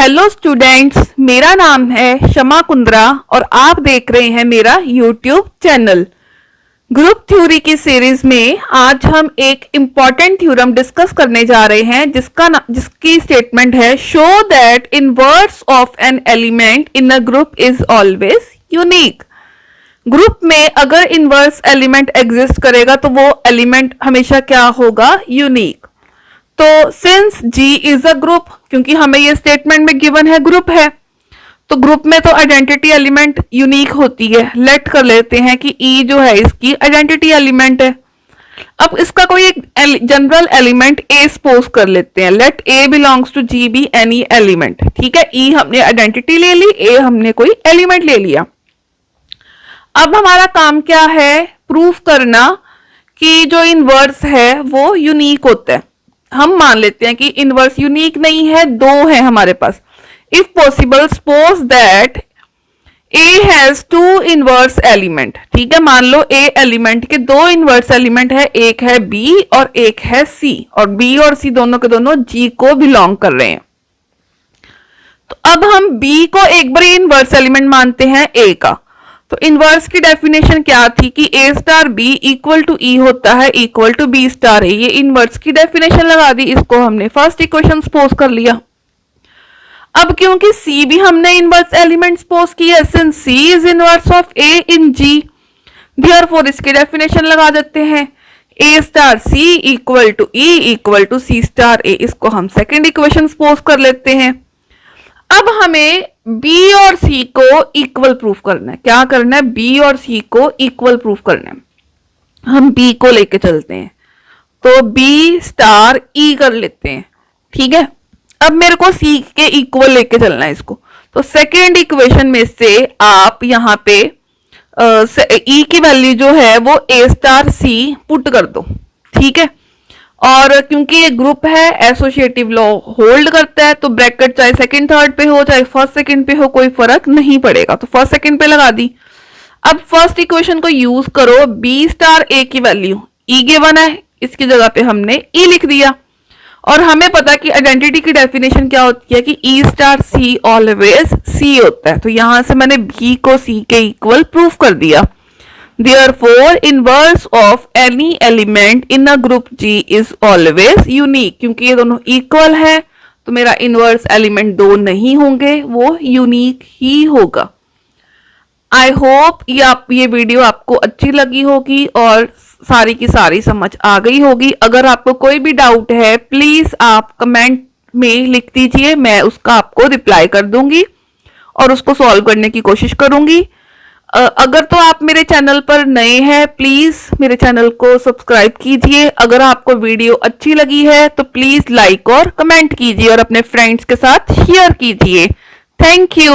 Hello students, मेरा नाम है शमा कुंद्रा और आप देख रहे हैं मेरा यूट्यूब चैनल। ग्रुप थ्योरी की सीरीज में आज हम एक इम्पॉर्टेंट थ्योरम डिस्कस करने जा रहे हैं जिसकी स्टेटमेंट है show that inverse of an element in a group is always unique. Group में अगर इनवर्स एलिमेंट एग्जिस्ट करेगा तो वो एलिमेंट हमेशा क्या होगा? यूनिक। तो since G is a group, क्योंकि हमें ये स्टेटमेंट में गिवन है ग्रुप है, तो ग्रुप में तो आइडेंटिटी एलिमेंट यूनिक होती है। लेट कर लेते हैं कि E जो है इसकी आइडेंटिटी एलिमेंट है। अब इसका कोई एक जनरल एलिमेंट A सपोज कर लेते हैं। Let A belongs to G be any element. ठीक है, E हमने आइडेंटिटी ले ली, A हमने कोई एलिमेंट ले लिया। अब हमारा काम क्या है? प्रूफ करना कि जो इनवर्स है वो यूनिक होता है। हम मान लेते हैं कि इनवर्स यूनिक नहीं है, दो है हमारे पास। If possible suppose that A has two inverse element. ठीक है, मान लो A एलिमेंट के दो इनवर्स एलिमेंट है, एक है B और एक है C, और B और C दोनों के दोनों G को बिलोंग कर रहे हैं। तो अब हम B को एक बार इनवर्स एलिमेंट मानते हैं A का। तो इनवर्स की डेफिनेशन क्या थी कि A star B equal to E होता है equal to B star A। ये इनवर्स की डेफिनेशन लगा दी, इसको हमने फर्स्ट इक्वेशन सपोज कर लिया। अब क्योंकि C भी हमने इनवर्स एलिमेंट सपोज किया, since C is inverse of A in G, therefore इसकी डेफिनेशन लगा देते हैं A star C equal to E equal to C star A। इसको हम सेकेंड इक्वेशन सपोज कर लेते हैं। अब हमें B और C को इक्वल प्रूफ करना है। क्या करना है? B और C को इक्वल प्रूफ करना है। हम B को लेके चलते हैं, तो B स्टार E कर लेते हैं। ठीक है, अब मेरे को C के इक्वल लेके चलना है इसको। तो सेकेंड इक्वेशन में से आप यहाँ पे E की वैल्यू जो है वो A स्टार C पुट कर दो। ठीक है, और क्योंकि ये ग्रुप है, एसोसिएटिव लॉ होल्ड करता है, तो ब्रैकेट चाहे सेकंड थर्ड पे हो चाहे फर्स्ट सेकंड पे हो कोई फर्क नहीं पड़ेगा। तो फर्स्ट सेकंड पे लगा दी। अब फर्स्ट इक्वेशन को यूज करो, B स्टार A की वैल्यू E गिवन है, इसकी जगह पे हमने E लिख दिया। और हमें पता है कि आइडेंटिटी की डेफिनेशन क्या होती है कि E star C always C होता है। तो यहां से मैंने B को C के इक्वल प्रूफ कर दिया। Therefore, inverse of any element in a group G is always unique। क्योंकि ये दोनों इक्वल है तो मेरा इनवर्स एलिमेंट दो नहीं होंगे, वो यूनिक ही होगा। आई होप ये वीडियो आपको अच्छी लगी होगी और सारी की सारी समझ आ गई होगी। अगर आपको कोई भी डाउट है प्लीज आप कमेंट में लिख दीजिए, मैं उसका आपको रिप्लाई कर दूंगी और उसको सॉल्व करने की कोशिश करूंगी। अगर तो आप मेरे चैनल पर नए हैं प्लीज मेरे चैनल को सब्सक्राइब कीजिए। अगर आपको वीडियो अच्छी लगी है तो प्लीज लाइक और कमेंट कीजिए और अपने फ्रेंड्स के साथ शेयर कीजिए। Thank you.